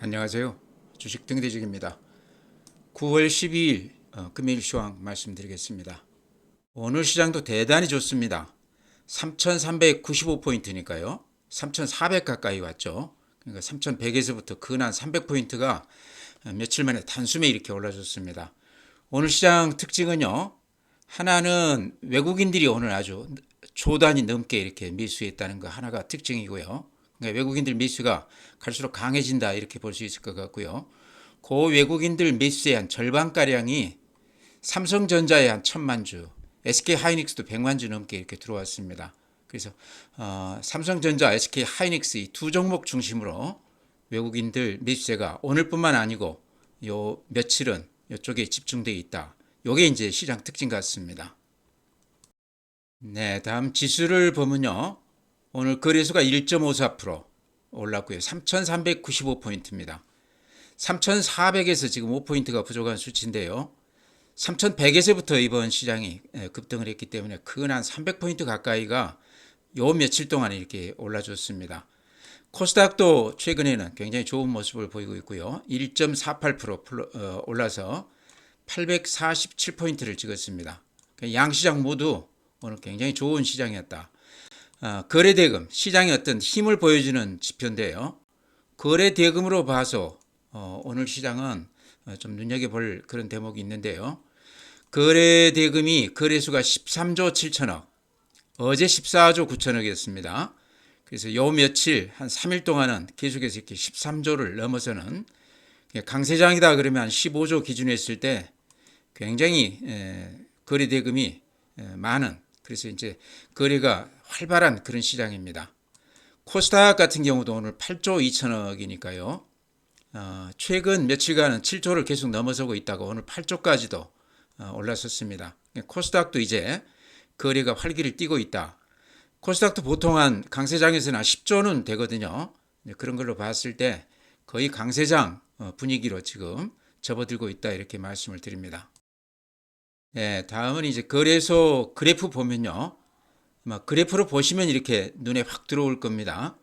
안녕하세요. 주식 등대직입니다. 9월 12일 금요일 시황 말씀드리겠습니다. 오늘 시장도 대단히 좋습니다. 3,395포인트니까요. 3,400 가까이 왔죠. 그러니까 3,100에서부터 근한 300포인트가 며칠 만에 단숨에 이렇게 올라줬습니다. 오늘 시장 특징은요. 하나는 외국인들이 오늘 아주 조단위 넘게 이렇게 매수했다는 거 하나가 특징이고요. 그러니까 외국인들 매수가 갈수록 강해진다 이렇게 볼 수 있을 것 같고요. 그 외국인들 매수의 한 절반가량이 삼성전자의 한 1,000만 주, SK하이닉스도 100만 주 넘게 이렇게 들어왔습니다. 그래서 삼성전자, SK하이닉스 이 두 종목 중심으로 외국인들 매수세가 오늘뿐만 아니고 요 며칠은 이쪽에 집중되어 있다. 요게 이제 시장 특징 같습니다. 네, 다음 지수를 보면요. 오늘 거래소가 1.54% 올랐고요. 3,395포인트입니다. 3,400에서 지금 5포인트가 부족한 수치인데요. 3,100에서부터 이번 시장이 급등을 했기 때문에 근한 300포인트 가까이가 요 며칠 동안 이렇게 올라줬습니다. 코스닥도 최근에는 굉장히 좋은 모습을 보이고 있고요. 1.48% 올라서 847포인트를 찍었습니다. 양시장 모두 오늘 굉장히 좋은 시장이었다. 거래대금, 시장의 어떤 힘을 보여주는 지표인데요. 거래대금으로 봐서 오늘 시장은 좀 눈여겨볼 그런 대목이 있는데요. 거래대금이 거래수가 13조 7천억, 어제 14조 9천억이었습니다. 그래서 요 며칠 한 3일 동안은 계속해서 이렇게 13조를 넘어서는 강세장이다 그러면 한 15조 기준으로 했을 때 굉장히 거래대금이 많은, 그래서 이제 거래가 활발한 그런 시장입니다. 코스닥 같은 경우도 오늘 8조 2천억이니까요. 최근 며칠간은 7조를 계속 넘어서고 있다가 오늘 8조까지도 올라섰습니다. 코스닥도 이제 거래가 활기를 띠고 있다. 코스닥도 보통 한 강세장에서는 한 10조는 되거든요. 그런 걸로 봤을 때 거의 강세장 분위기로 지금 접어들고 있다 이렇게 말씀을 드립니다. 네, 다음은 이제 거래소 그래프 보면요. 그래프로 보시면 이렇게 눈에 확 들어올 겁니다.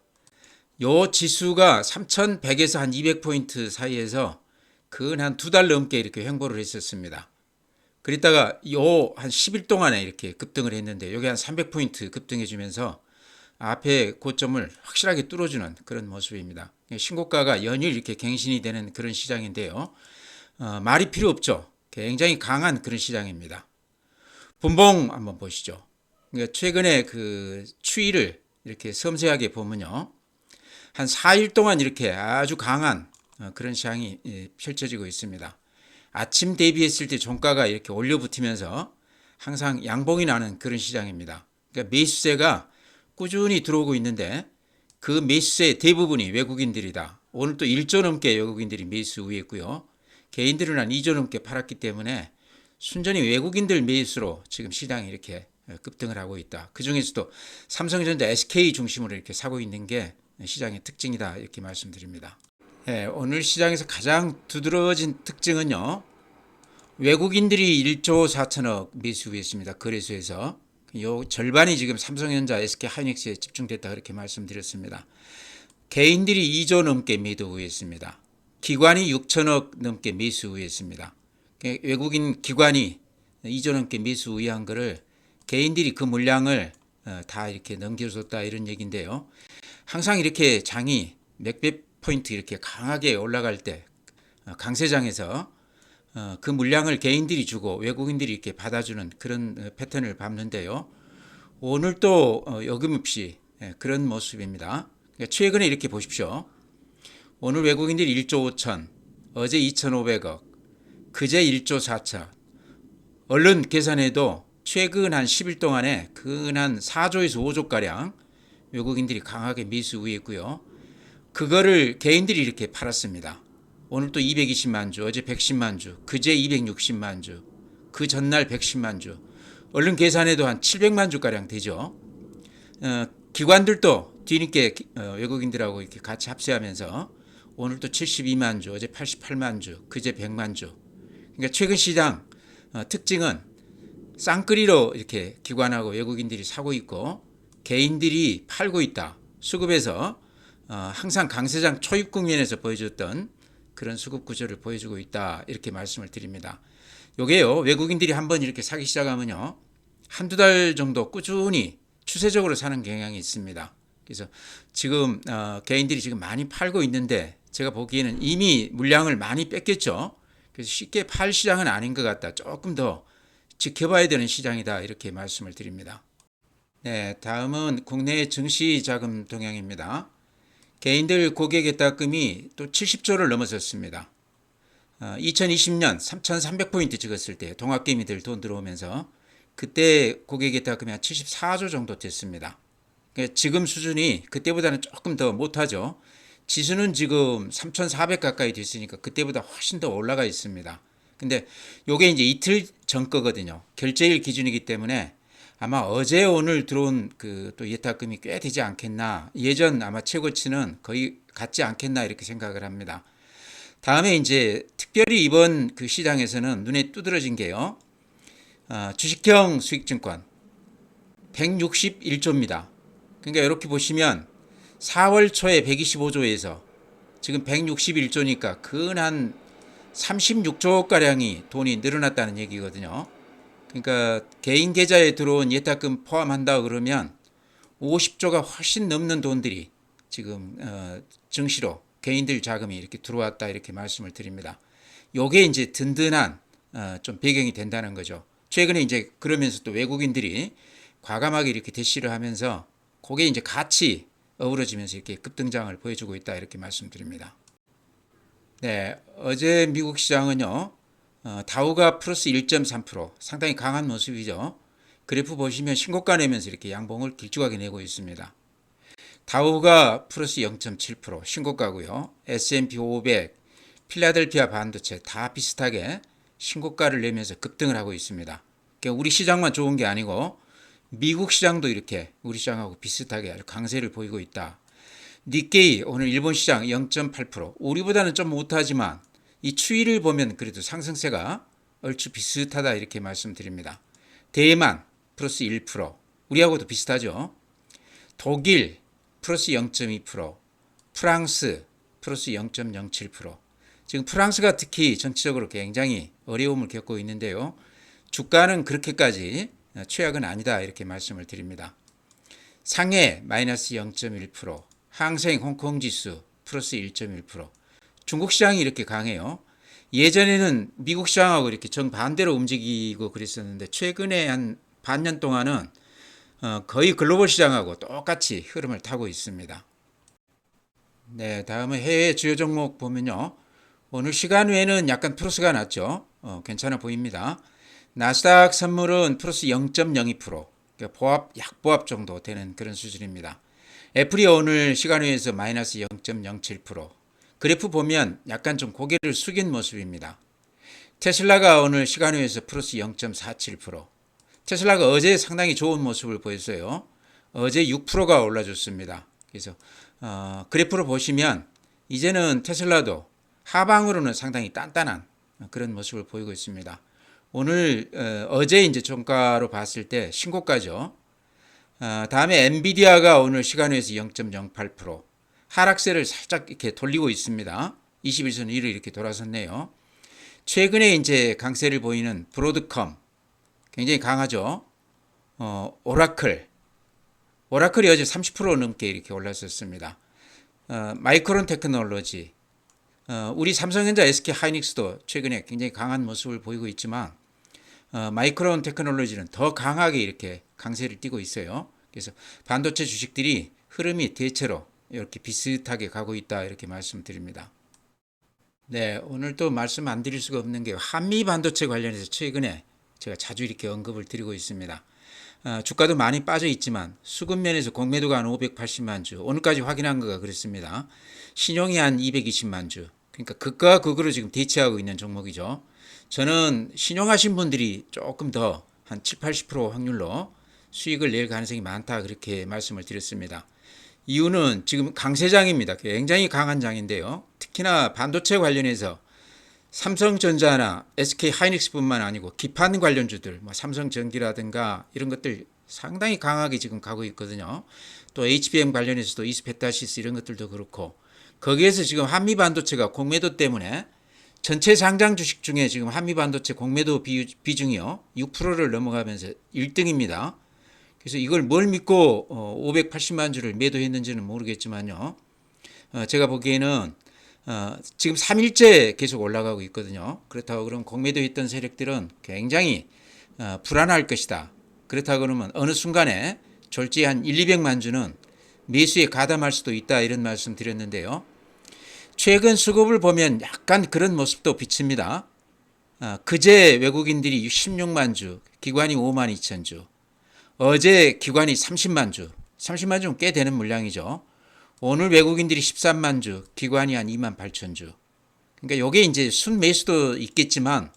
요 지수가 3,100에서 한 200포인트 사이에서 근 한 두 달 넘게 이렇게 횡보를 했었습니다. 그랬다가 요 한 10일 동안에 이렇게 급등을 했는데 요게 한 300포인트 급등해 주면서 앞에 고점을 확실하게 뚫어주는 그런 모습입니다. 신고가가 연일 이렇게 갱신이 되는 그런 시장인데요. 말이 필요 없죠. 굉장히 강한 그런 시장입니다. 분봉 한번 보시죠. 그러니까 최근에 그 추이를 이렇게 섬세하게 보면요. 한 4일 동안 이렇게 아주 강한 그런 시장이 펼쳐지고 있습니다. 아침 대비했을 때 종가가 이렇게 올려붙으면서 항상 양봉이 나는 그런 시장입니다. 그러니까 매수세가 꾸준히 들어오고 있는데 그 매수세 대부분이 외국인들이다. 오늘 또 1조 넘게 외국인들이 매수 우회했고요. 개인들은 한 2조 넘게 팔았기 때문에 순전히 외국인들 매수로 지금 시장이 이렇게 급등을 하고 있다. 그 중에서도 삼성전자, SK 중심으로 이렇게 사고 있는 게 시장의 특징이다 이렇게 말씀드립니다. 네, 오늘 시장에서 가장 두드러진 특징은요. 외국인들이 1조 4천억 매수했습니다. 거래소에서. 요 절반이 지금 삼성전자, SK하이닉스에 집중됐다 그렇게 말씀드렸습니다. 개인들이 2조 넘게 매도 우회했습니다. 기관이 6천억 넘게 매수 우회했습니다. 외국인 기관이 2조 넘게 매수 우회한 거를 개인들이 그 물량을 다 이렇게 넘겨줬다 이런 얘기인데요. 항상 이렇게 장이 몇백 포인트 이렇게 강하게 올라갈 때 강세장에서 그 물량을 개인들이 주고 외국인들이 이렇게 받아주는 그런 패턴을 밟는데요. 오늘 또 여금없이 그런 모습입니다. 그러니까 최근에 이렇게 보십시오. 오늘 외국인들이 1조 5천, 어제 2,500억, 그제 1조 4천. 얼른 계산해도 최근 한 10일 동안에 근한 4조에서 5조가량 외국인들이 강하게 매수 우회했고요. 그거를 개인들이 이렇게 팔았습니다. 오늘 또 220만 주, 어제 110만 주, 그제 260만 주, 그 전날 110만 주. 얼른 계산해도 한 700만 주가량 되죠. 기관들도 뒤늦게 외국인들하고 이렇게 같이 합세하면서 오늘 또 72만 주, 어제 88만 주, 그제 100만 주. 그러니까 최근 시장 특징은 쌍끌이로 이렇게 기관하고 외국인들이 사고 있고 개인들이 팔고 있다. 수급에서 항상 강세장 초입 국면에서 보여줬던 그런 수급 구조를 보여주고 있다 이렇게 말씀을 드립니다. 요게요, 외국인들이 한번 이렇게 사기 시작하면요 한두 달 정도 꾸준히 추세적으로 사는 경향이 있습니다. 그래서 지금 개인들이 지금 많이 팔고 있는데 제가 보기에는 이미 물량을 많이 뺐겠죠. 그래서 쉽게 팔 시장은 아닌 것 같다. 조금 더 지켜봐야 되는 시장이다 이렇게 말씀을 드립니다. 네, 다음은 국내 증시 자금 동향입니다. 개인들 고객 예탁금이 또 70조를 넘어섰습니다. 2020년 3,300포인트 찍었을 때 동학개미들 돈 들어오면서 그때 고객 예탁금이 한 74조 정도 됐습니다. 그러니까 지금 수준이 그때보다는 조금 더 못하죠. 지수는 지금 3,400 가까이 됐으니까 그때보다 훨씬 더 올라가 있습니다. 근데 요게 이제 이틀 전 거거든요. 결제일 기준이기 때문에 아마 어제 오늘 들어온 그 또 예탁금이 꽤 되지 않겠나. 예전 아마 최고치는 거의 같지 않겠나 이렇게 생각을 합니다. 다음에 이제 특별히 이번 그 시장에서는 눈에 두드러진 게요. 주식형 수익증권 161조입니다. 그러니까 이렇게 보시면 4월 초에 125조에서 지금 161조니까 근 한 36조가량이 돈이 늘어났다는 얘기거든요. 그러니까 개인 계좌에 들어온 예탁금 포함한다 그러면 50조가 훨씬 넘는 돈들이 지금 증시로 개인들 자금이 이렇게 들어왔다 이렇게 말씀을 드립니다. 요게 이제 든든한 좀 배경이 된다는 거죠. 최근에 이제 그러면서 또 외국인들이 과감하게 이렇게 대시를 하면서 그게 이제 같이 어우러지면서 이렇게 급등장을 보여주고 있다 이렇게 말씀드립니다. 네, 어제 미국 시장은요. 다우가 플러스 1.3% 상당히 강한 모습이죠. 그래프 보시면 신고가 내면서 이렇게 양봉을 길쭉하게 내고 있습니다. 다우가 플러스 0.7% 신고가고요. S&P 500, 필라델피아 반도체 다 비슷하게 신고가를 내면서 급등을 하고 있습니다. 그러니까 우리 시장만 좋은 게 아니고 미국 시장도 이렇게 우리 시장하고 비슷하게 아주 강세를 보이고 있다. 니케이 오늘 일본 시장 0.8% 우리보다는 좀 못하지만 이 추이를 보면 그래도 상승세가 얼추 비슷하다 이렇게 말씀드립니다. 대만 플러스 1% 우리하고도 비슷하죠. 독일 플러스 0.2% 프랑스 플러스 0.07% 지금 프랑스가 특히 전체적으로 굉장히 어려움을 겪고 있는데요. 주가는 그렇게까지 최악은 아니다 이렇게 말씀을 드립니다. 상해 마이너스 0.1% 항생 홍콩 지수 플러스 1.1% 중국 시장이 이렇게 강해요. 예전에는 미국 시장하고 이렇게 정반대로 움직이고 그랬었는데 최근에 한 반년 동안은 거의 글로벌 시장하고 똑같이 흐름을 타고 있습니다. 네, 다음은 해외 주요 종목 보면요. 오늘 시간 외에는 약간 플러스가 났죠. 괜찮아 보입니다. 나스닥 선물은 플러스 0.02%, 그러니까 약보합 정도 되는 그런 수준입니다. 애플이 오늘 시간 외에서 마이너스 0.07%, 그래프 보면 약간 좀 고개를 숙인 모습입니다. 테슬라가 오늘 시간 외에서 플러스 0.47%, 테슬라가 어제 상당히 좋은 모습을 보였어요. 어제 6%가 올라줬습니다. 그래서 그래프로 보시면 이제는 테슬라도 하방으로는 상당히 단단한 그런 모습을 보이고 있습니다. 오늘 어제 이제 종가로 봤을 때 신고가죠. 다음에 엔비디아가 오늘 시간에서 0.08% 하락세를 살짝 이렇게 돌리고 있습니다. 21선 위로 이렇게 돌아섰네요. 최근에 이제 강세를 보이는 브로드컴 굉장히 강하죠. 오라클이 어제 30% 넘게 이렇게 올랐었습니다. 마이크론 테크놀로지 우리 삼성전자 SK 하이닉스도 최근에 굉장히 강한 모습을 보이고 있지만 마이크론 테크놀로지는 더 강하게 이렇게 강세를 띠고 있어요. 그래서 반도체 주식들이 흐름이 대체로 이렇게 비슷하게 가고 있다 이렇게 말씀드립니다. 네, 오늘 또 말씀 안 드릴 수가 없는 게 한미 반도체 관련해서 최근에 제가 자주 이렇게 언급을 드리고 있습니다. 주가도 많이 빠져 있지만 수급 면에서 공매도가 한 580만 주, 오늘까지 확인한 거가 그렇습니다. 신용이 한 220만 주. 그러니까 극과 극으로 지금 대치하고 있는 종목이죠. 저는 신용하신 분들이 조금 더 한 7, 80% 확률로 수익을 낼 가능성이 많다 그렇게 말씀을 드렸습니다. 이유는 지금 강세장입니다. 굉장히 강한 장인데요. 특히나 반도체 관련해서 삼성전자나 SK 하이닉스뿐만 아니고 기판 관련주들, 뭐 삼성전기라든가 이런 것들 상당히 강하게 지금 가고 있거든요. 또 HBM 관련해서도 이스페타시스 이런 것들도 그렇고 거기에서 지금 한미반도체가 공매도 때문에 전체 상장 주식 중에 지금 한미반도체 공매도 비중이요 6%를 넘어가면서 1등입니다. 그래서 이걸 뭘 믿고 580만 주를 매도했는지는 모르겠지만요. 제가 보기에는 지금 3일째 계속 올라가고 있거든요. 그렇다고 그러면 공매도 했던 세력들은 굉장히 불안할 것이다. 그렇다고 그러면 어느 순간에 졸지 한 1, 200만 주는 매수에 가담할 수도 있다 이런 말씀 드렸는데요. 최근 수급을 보면 약간 그런 모습도 비칩니다. 그제 외국인들이 16만 주, 기관이 5만 2천 주, 어제 기관이 30만 주, 30만 주는 꽤 되는 물량이죠. 오늘 외국인들이 13만 주, 기관이 한 2만 8천 주. 그러니까 이게 이제 순매수도 있겠지만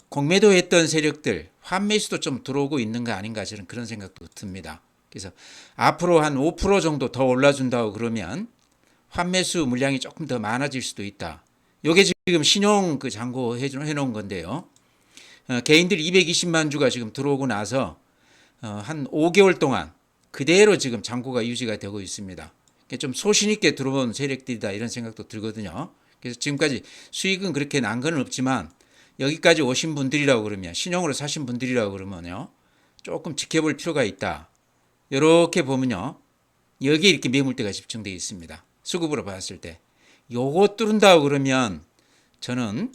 공매도 했던 세력들 환매수도 좀 들어오고 있는 거 아닌가 저는 그런 생각도 듭니다. 그래서 앞으로 한 5% 정도 더 올라준다고 그러면 환매수 물량이 조금 더 많아질 수도 있다. 이게 지금 신용 그 잔고 해놓은 건데요. 개인들 220만 주가 지금 들어오고 나서 한 5개월 동안 그대로 지금 잔고가 유지가 되고 있습니다. 좀 소신 있게 들어온 세력들이다 이런 생각도 들거든요. 그래서 지금까지 수익은 그렇게 난 건 없지만 여기까지 오신 분들이라고 그러면 신용으로 사신 분들이라고 그러면요 조금 지켜볼 필요가 있다. 이렇게 보면요 여기에 이렇게 매물대가 집중되어 있습니다. 수급으로 봤을 때 요거 뚫은다고 그러면 저는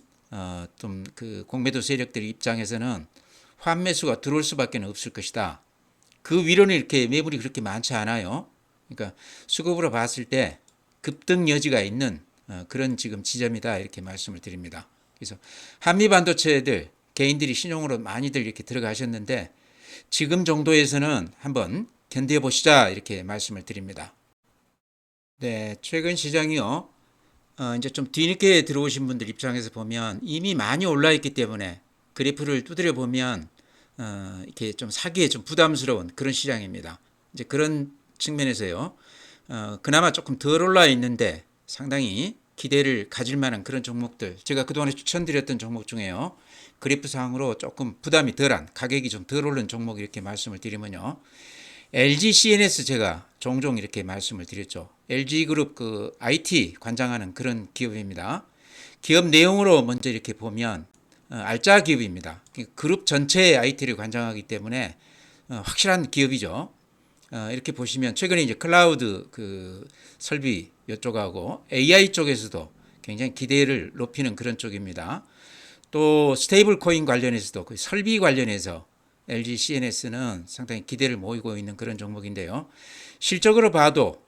좀 그 공매도 세력들 입장에서는 환매수가 들어올 수밖에 없을 것이다. 그 위로는 이렇게 매물이 그렇게 많지 않아요. 그러니까 수급으로 봤을 때 급등 여지가 있는 그런 지금 지점이다 이렇게 말씀을 드립니다. 그래서 한미 반도체들 개인들이 신용으로 많이들 이렇게 들어가셨는데 지금 정도에서는 한번 견뎌 보시자 이렇게 말씀을 드립니다. 네, 최근 시장이요. 이제 좀 뒤늦게 들어오신 분들 입장에서 보면 이미 많이 올라 있기 때문에 그래프를 두드려 보면 이렇게 좀 사기에 좀 부담스러운 그런 시장입니다. 이제 그런 측면에서요. 그나마 조금 덜 올라 있는데 상당히 기대를 가질 만한 그런 종목들 제가 그동안에 추천드렸던 종목 중에요. 그래프상으로 조금 부담이 덜한 가격이 좀 덜 오른 종목 이렇게 말씀을 드리면요. LG CNS 제가 종종 이렇게 말씀을 드렸죠. LG그룹 그 IT 관장하는 그런 기업입니다. 기업 내용으로 먼저 이렇게 보면 알짜 기업입니다. 그룹 전체의 IT를 관장하기 때문에 확실한 기업이죠. 이렇게 보시면 최근에 이제 클라우드 그 설비 이쪽하고 AI 쪽에서도 굉장히 기대를 높이는 그런 쪽입니다. 또 스테이블 코인 관련해서도 그 설비 관련해서 LG CNS는 상당히 기대를 모이고 있는 그런 종목인데요. 실적으로 봐도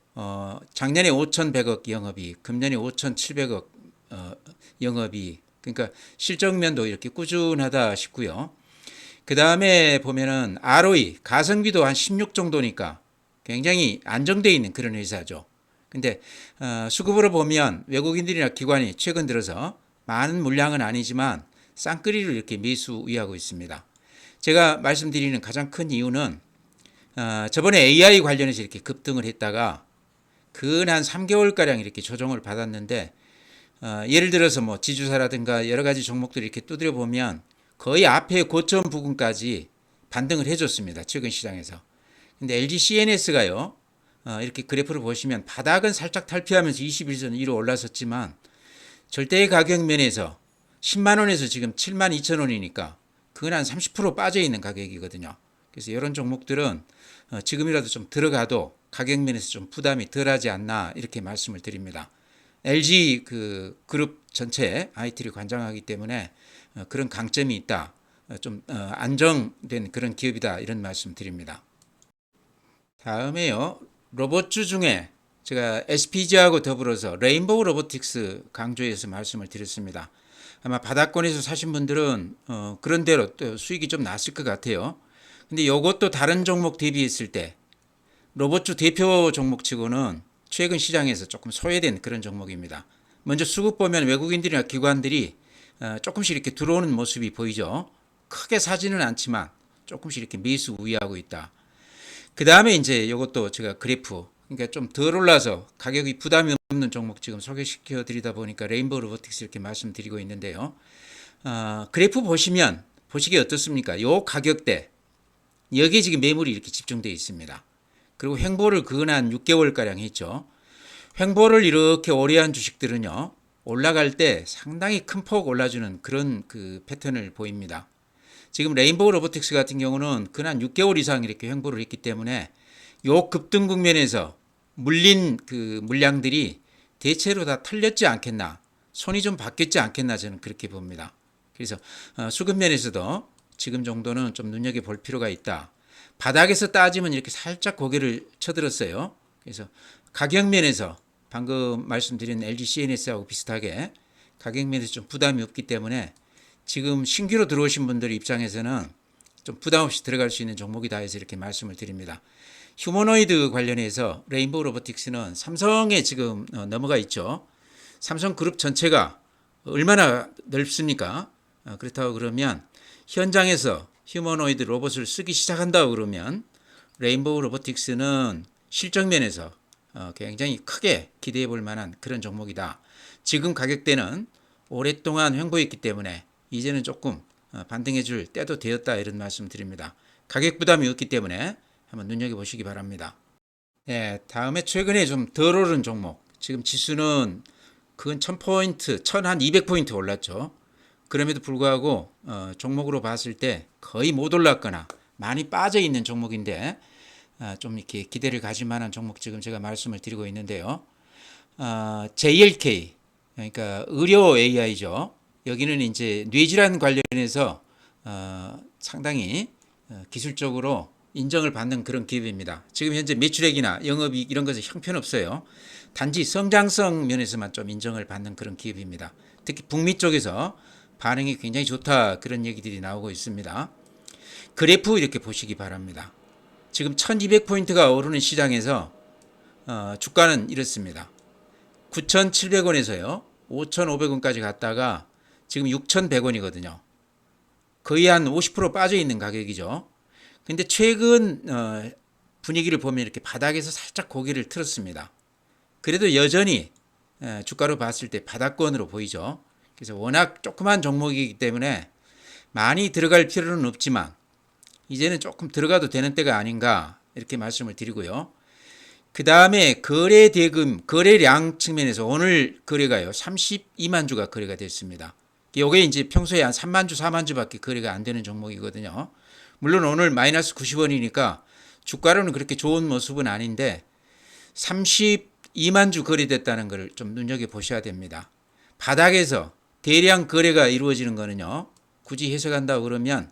작년에 5,100억 영업이익, 금년에 5,700억 영업이익. 그러니까 실적면도 이렇게 꾸준하다 싶고요. 그 다음에 보면은 ROE 가성비도 한 16 정도니까 굉장히 안정되어 있는 그런 회사죠. 근데 수급으로 보면 외국인들이나 기관이 최근 들어서 많은 물량은 아니지만 쌍끌이를 이렇게 매수 우위하고 있습니다. 제가 말씀드리는 가장 큰 이유는 저번에 AI 관련해서 이렇게 급등을 했다가 근 한 3개월가량 이렇게 조정을 받았는데 예를 들어서 뭐 지주사라든가 여러 가지 종목들 이렇게 두드려 보면 거의 앞에 고점 부근까지 반등을 해줬습니다. 최근 시장에서. 근데 LG CNS가요. 이렇게 그래프를 보시면 바닥은 살짝 탈피하면서 21선 위로 올라섰지만 절대의 가격 면에서 10만 원에서 지금 7만 2천 원이니까 그건 한 30% 빠져 있는 가격이거든요. 그래서 이런 종목들은 지금이라도 좀 들어가도 가격 면에서 좀 부담이 덜하지 않나 이렇게 말씀을 드립니다. LG 그 그룹 전체 IT를 관장하기 때문에 그런 강점이 있다. 좀 안정된 그런 기업이다 이런 말씀 드립니다. 다음에요. 로봇주 중에 제가 SPG하고 더불어서 레인보우 로보틱스 강조해서 말씀을 드렸습니다. 아마 바닥권에서 사신 분들은 그런 대로 또 수익이 좀 났을 것 같아요. 근데 이것도 다른 종목 대비했을 때 로봇주 대표 종목치고는 최근 시장에서 조금 소외된 그런 종목입니다. 먼저 수급 보면 외국인들이나 기관들이 조금씩 이렇게 들어오는 모습이 보이죠. 크게 사지는 않지만 조금씩 이렇게 매수 우위하고 있다. 그 다음에 이제 이것도 제가 그래프 그러니까 좀 덜 올라서 가격이 부담이 없는 종목 지금 소개시켜 드리다 보니까 레인보우 로보틱스 이렇게 말씀드리고 있는데요. 그래프 보시면 보시기에 어떻습니까? 요 가격대 여기에 지금 매물이 이렇게 집중되어 있습니다. 그리고 횡보를 근한 6개월가량 했죠. 횡보를 이렇게 오래 한 주식들은요, 올라갈 때 상당히 큰 폭 올라주는 그런 그 패턴을 보입니다. 지금 레인보우 로보틱스 같은 경우는 근한 6개월 이상 이렇게 횡보를 했기 때문에 요 급등 국면에서 물린 그 물량들이 대체로 다 털렸지 않겠나, 손이 좀 바뀌었지 않겠나, 저는 그렇게 봅니다. 그래서 수급면에서도 지금 정도는 좀 눈여겨볼 필요가 있다. 바닥에서 따지면 이렇게 살짝 고개를 쳐들었어요. 그래서 가격면에서 방금 말씀드린 LG CNS하고 비슷하게 가격면에서 좀 부담이 없기 때문에 지금 신규로 들어오신 분들 입장에서는 좀 부담 없이 들어갈 수 있는 종목이다 해서 이렇게 말씀을 드립니다. 휴머노이드 관련해서 레인보우 로보틱스는 삼성에 지금 넘어가 있죠. 삼성그룹 전체가 얼마나 넓습니까? 그렇다고 그러면 현장에서 휴머노이드 로봇을 쓰기 시작한다고 그러면 레인보우 로보틱스는 실적면에서 굉장히 크게 기대해 볼 만한 그런 종목이다. 지금 가격대는 오랫동안 횡보했기 때문에 이제는 조금 반등해 줄 때도 되었다, 이런 말씀 드립니다. 가격 부담이 없기 때문에 한번 눈여겨보시기 바랍니다. 네, 다음에 최근에 좀 덜 오른 종목. 지금 지수는 근 1000포인트, 1200포인트 올랐죠. 그럼에도 불구하고 종목으로 봤을 때 거의 못 올랐거나 많이 빠져 있는 종목인데 좀 이렇게 기대를 가질 만한 종목 지금 제가 말씀을 드리고 있는데요. JLK, 그러니까 의료 AI죠. 여기는 이제 뇌질환 관련해서 상당히 기술적으로 인정을 받는 그런 기업입니다. 지금 현재 매출액이나 영업이익 이런 것은 형편없어요. 단지 성장성 면에서만 좀 인정을 받는 그런 기업입니다. 특히 북미 쪽에서 반응이 굉장히 좋다, 그런 얘기들이 나오고 있습니다. 그래프 이렇게 보시기 바랍니다. 지금 1200포인트가 오르는 시장에서 주가는 이렇습니다. 9,700원에서요 5,500원까지 갔다가 지금 6,100원이거든요. 거의 한 50% 빠져 있는 가격이죠. 근데 최근 분위기를 보면 이렇게 바닥에서 살짝 고개를 틀었습니다. 그래도 여전히 주가로 봤을 때 바닥권으로 보이죠. 그래서 워낙 조그만 종목이기 때문에 많이 들어갈 필요는 없지만 이제는 조금 들어가도 되는 때가 아닌가, 이렇게 말씀을 드리고요. 그 다음에 거래 대금, 거래량 측면에서 오늘 거래가요 32만 주가 거래가 됐습니다. 이게 이제 평소에 한 3만 주, 4만 주밖에 거래가 안 되는 종목이거든요. 물론 오늘 마이너스 90원이니까 주가로는 그렇게 좋은 모습은 아닌데 32만 주 거래됐다는 것을 좀 눈여겨 보셔야 됩니다. 바닥에서 대량 거래가 이루어지는 거는요, 굳이 해석한다고 그러면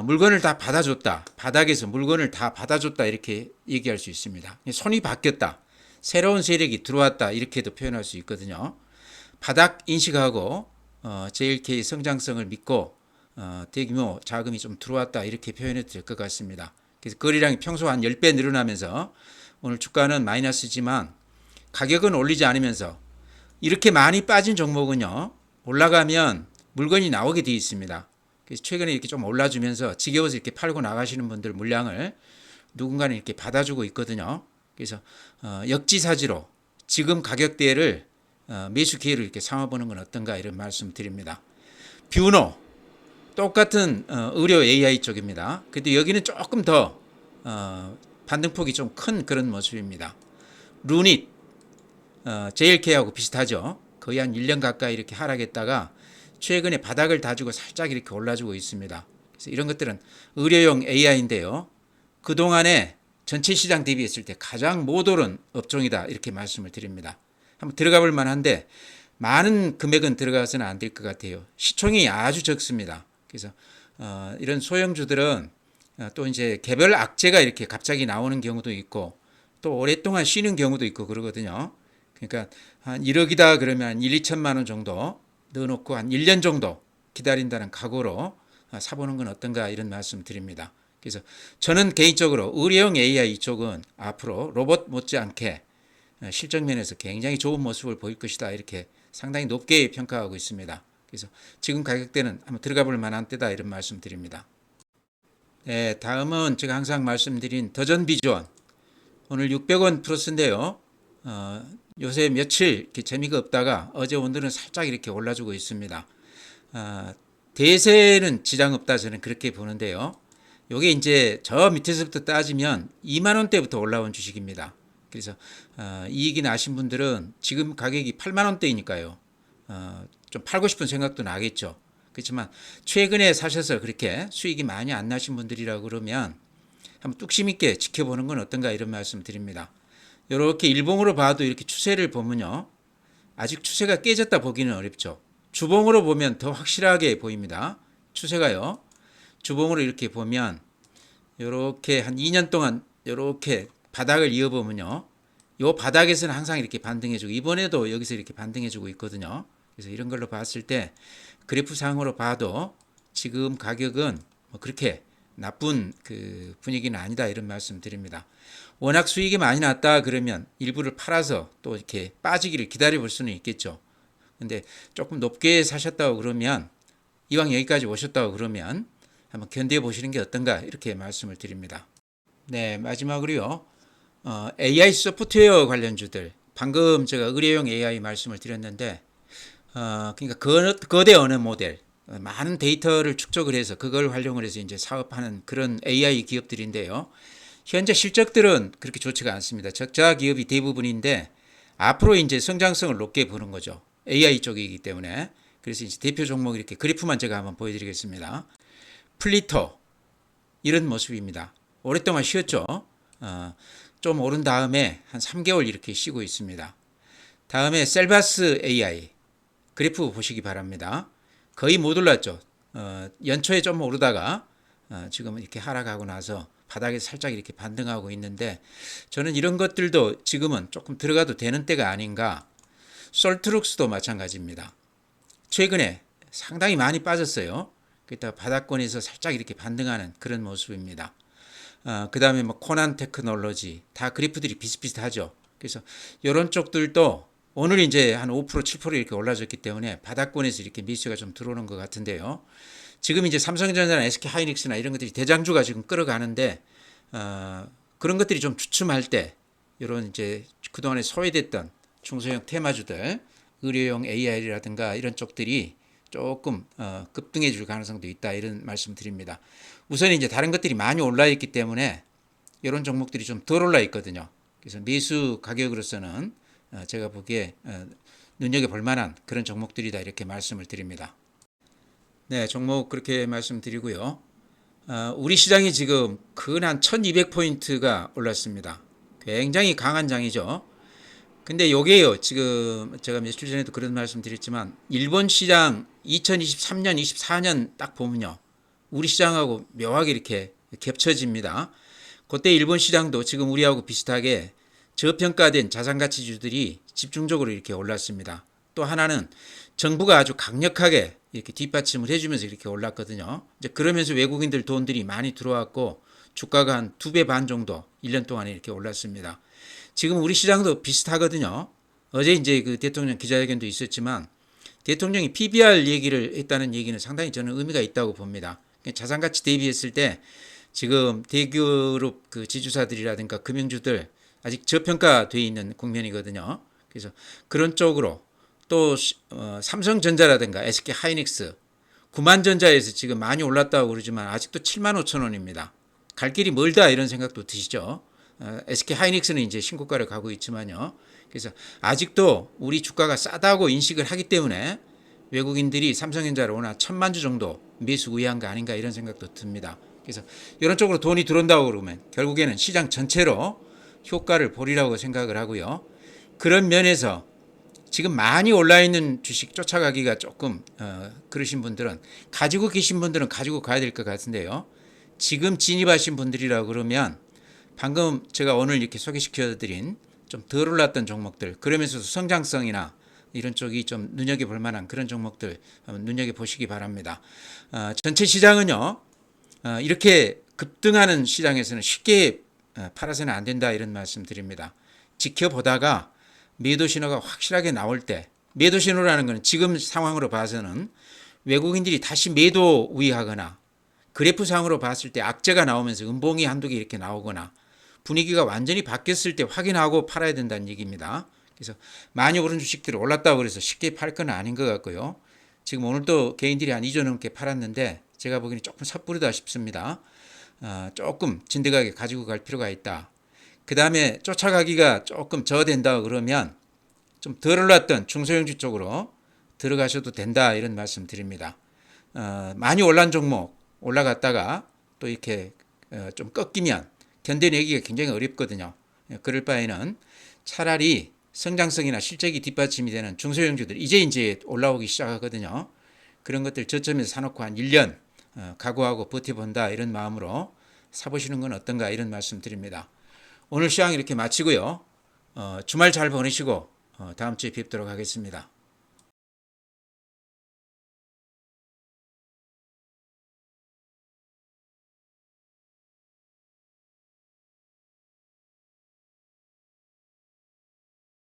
물건을 다 받아줬다, 바닥에서 물건을 다 받아줬다, 이렇게 얘기할 수 있습니다. 손이 바뀌었다, 새로운 세력이 들어왔다, 이렇게도 표현할 수 있거든요. 바닥 인식하고 JLK 성장성을 믿고 대규모 자금이 좀 들어왔다, 이렇게 표현해도 될 것 같습니다. 그래서 거래량이 평소 한 10배 늘어나면서 오늘 주가는 마이너스지만 가격은 올리지 않으면서 이렇게 많이 빠진 종목은요, 올라가면 물건이 나오게 되어 있습니다. 그래서 최근에 이렇게 좀 올라주면서 지겨워서 이렇게 팔고 나가시는 분들 물량을 누군가는 이렇게 받아주고 있거든요. 그래서 역지사지로 지금 가격대를 매수 기회를 이렇게 삼아보는 건 어떤가, 이런 말씀 드립니다. 뷰노 똑같은 의료 AI 쪽입니다. 근데 여기는 조금 더 반등폭이 좀 큰 그런 모습입니다. 루닛 JLK하고 비슷하죠. 거의 한 1년 가까이 이렇게 하락했다가 최근에 바닥을 다지고 살짝 이렇게 올라주고 있습니다. 그래서 이런 것들은 의료용 AI인데요. 그동안에 전체 시장 대비했을 때 가장 못 오른 업종이다, 이렇게 말씀을 드립니다. 한번 들어가 볼 만한데 많은 금액은 들어가서는 안 될 것 같아요. 시총이 아주 적습니다. 그래서 이런 소형주들은 또 이제 개별 악재가 이렇게 갑자기 나오는 경우도 있고 또 오랫동안 쉬는 경우도 있고 그러거든요. 그러니까 한 1억이다 그러면 한 1, 2천만 원 정도 넣어놓고 한 1년 정도 기다린다는 각오로 사보는 건 어떤가, 이런 말씀 드립니다. 그래서 저는 개인적으로 의료용 AI 쪽은 앞으로 로봇 못지않게 실적 면에서 굉장히 좋은 모습을 보일 것이다, 이렇게 상당히 높게 평가하고 있습니다. 그래서 지금 가격대는 한번 들어가 볼 만한 때다, 이런 말씀 드립니다. 네, 다음은 제가 항상 말씀드린 더전비전, 오늘 600원 플러스인데요. 요새 며칠 이렇게 재미가 없다가 어제 오늘은 살짝 이렇게 올라주고 있습니다. 대세는 지장 없다, 저는 그렇게 보는데요. 요게 이제 저 밑에서부터 따지면 2만 원대부터 올라온 주식입니다. 그래서 이익이 나신 분들은 지금 가격이 8만 원대이니까요. 좀 팔고 싶은 생각도 나겠죠. 그렇지만 최근에 사셔서 그렇게 수익이 많이 안 나신 분들이라 그러면 한번 뚝심 있게 지켜보는 건 어떤가 이런 말씀 드립니다. 이렇게 일봉으로 봐도 이렇게 추세를 보면요. 아직 추세가 깨졌다 보기는 어렵죠. 주봉으로 보면 더 확실하게 보입니다. 추세가요. 주봉으로 이렇게 보면 이렇게 한 2년 동안 이렇게 바닥을 이어보면요. 이 바닥에서는 항상 이렇게 반등해주고 이번에도 여기서 이렇게 반등해주고 있거든요. 그래서 이런 걸로 봤을 때 그래프상으로 봐도 지금 가격은 뭐 그렇게 나쁜 그 분위기는 아니다 이런 말씀 드립니다. 워낙 수익이 많이 났다 그러면 일부를 팔아서 또 이렇게 빠지기를 기다려 볼 수는 있겠죠. 근데 조금 높게 사셨다고 그러면 이왕 여기까지 오셨다고 그러면 한번 견뎌 보시는 게 어떤가 이렇게 말씀을 드립니다. 네, 마지막으로요. AI 소프트웨어 관련주들 방금 제가 의뢰용 AI 말씀을 드렸는데 그러니까 거대 언어 모델 많은 데이터를 축적을 해서 그걸 활용을 해서 이제 사업하는 그런 AI 기업들인데요. 현재 실적들은 그렇게 좋지가 않습니다. 적자 기업이 대부분인데 앞으로 이제 성장성을 높게 보는 거죠. AI 쪽이기 때문에. 그래서 이제 대표 종목 이렇게 그래프만 제가 한번 보여드리겠습니다. 플리터 이런 모습입니다. 오랫동안 쉬었죠. 좀 오른 다음에 한 3개월 이렇게 쉬고 있습니다. 다음에 셀바스 AI 그래프 보시기 바랍니다. 거의 못 올랐죠. 연초에 좀 오르다가 지금은 이렇게 하락하고 나서 바닥에 살짝 이렇게 반등하고 있는데 저는 이런 것들도 지금은 조금 들어가도 되는 때가 아닌가. 솔트룩스도 마찬가지입니다. 최근에 상당히 많이 빠졌어요. 그러다 바닥권에서 살짝 이렇게 반등하는 그런 모습입니다. 그 다음에 뭐 코난 테크놀로지 다 그래프들이 비슷비슷하죠. 그래서 이런 쪽들도 오늘 이제 한 5% 7% 이렇게 올라졌기 때문에 바닥권에서 이렇게 미수가 좀 들어오는 것 같은데요. 지금 이제 삼성전자나 SK하이닉스나 이런 것들이 대장주가 지금 끌어가는데 그런 것들이 좀 주춤할 때 이런 이제 그동안에 소외됐던 중소형 테마주들 의료용 AI라든가 이런 쪽들이 조금 급등해 줄 가능성도 있다 이런 말씀 드립니다. 우선 이제 다른 것들이 많이 올라 있기 때문에 이런 종목들이 좀 덜 올라 있거든요. 그래서 매수 가격으로서는 제가 보기에 눈여겨볼 만한 그런 종목들이다 이렇게 말씀을 드립니다. 네, 종목 그렇게 말씀드리고요. 우리 시장이 지금 근 한 1200포인트가 올랐습니다. 굉장히 강한 장이죠. 근데 요게요, 지금 제가 며칠 전에도 그런 말씀 드렸지만, 일본 시장 2023년, 24년 딱 보면요. 우리 시장하고 묘하게 이렇게 겹쳐집니다. 그때 일본 시장도 지금 우리하고 비슷하게 저평가된 자산가치주들이 집중적으로 이렇게 올랐습니다. 또 하나는 정부가 아주 강력하게 이렇게 뒷받침을 해주면서 이렇게 올랐거든요. 이제 그러면서 외국인들 돈들이 많이 들어왔고 주가가 한 2배 반 정도 1년 동안에 이렇게 올랐습니다. 지금 우리 시장도 비슷하거든요. 어제 이제 그 대통령 기자회견도 있었지만 대통령이 PBR 얘기를 했다는 얘기는 상당히 저는 의미가 있다고 봅니다. 자산가치 대비했을 때 지금 대기업 그 지주사들이라든가 금융주들 아직 저평가되어 있는 국면이거든요. 그래서 그런 쪽으로 또 삼성전자라든가 SK하이닉스, 구만전자에서 지금 많이 올랐다고 그러지만 아직도 7만 5천 원입니다. 갈 길이 멀다 이런 생각도 드시죠. SK하이닉스는 이제 신고가를 가고 있지만요. 그래서 아직도 우리 주가가 싸다고 인식을 하기 때문에 외국인들이 삼성전자를 오나 1,000만 주 정도 매수 우회한 거 아닌가 이런 생각도 듭니다. 그래서 이런 쪽으로 돈이 들어온다고 그러면 결국에는 시장 전체로 효과를 보리라고 생각을 하고요. 그런 면에서 지금 많이 올라있는 주식 쫓아가기가 조금 그러신 분들은 가지고 계신 분들은 가지고 가야 될 것 같은데요. 지금 진입하신 분들이라 그러면 방금 제가 오늘 이렇게 소개시켜드린 좀 덜 올랐던 종목들 그러면서도 성장성이나 이런 쪽이 좀 눈여겨볼 만한 그런 종목들 한번 눈여겨보시기 바랍니다. 전체 시장은요. 이렇게 급등하는 시장에서는 쉽게 팔아서는 안 된다 이런 말씀 드립니다. 지켜보다가 매도 신호가 확실하게 나올 때 매도 신호라는 것은 지금 상황으로 봐서는 외국인들이 다시 매도 우위하거나 그래프상으로 봤을 때 악재가 나오면서 음봉이 한두 개 이렇게 나오거나 분위기가 완전히 바뀌었을 때 확인하고 팔아야 된다는 얘기입니다. 그래서 많이 오른 주식들이 올랐다고 해서 쉽게 팔 건 아닌 것 같고요. 지금 오늘도 개인들이 한 2조 넘게 팔았는데 제가 보기에는 조금 섣부르다 싶습니다. 조금 진득하게 가지고 갈 필요가 있다. 그 다음에 쫓아가기가 조금 저된다 그러면 좀 덜 올랐던 중소형주 쪽으로 들어가셔도 된다 이런 말씀 드립니다. 많이 올란 종목 올라갔다가 또 이렇게 좀 꺾이면 견뎌내기가 굉장히 어렵거든요. 그럴 바에는 차라리 성장성이나 실적이 뒷받침이 되는 중소형주들 이제 올라오기 시작하거든요. 그런 것들 저점에서 사놓고 한 1년 각오하고 버텨본다 이런 마음으로 사보시는 건 어떤가 이런 말씀 드립니다. 오늘 시황 이렇게 마치고요. 주말 잘 보내시고 다음 주에 뵙도록 하겠습니다.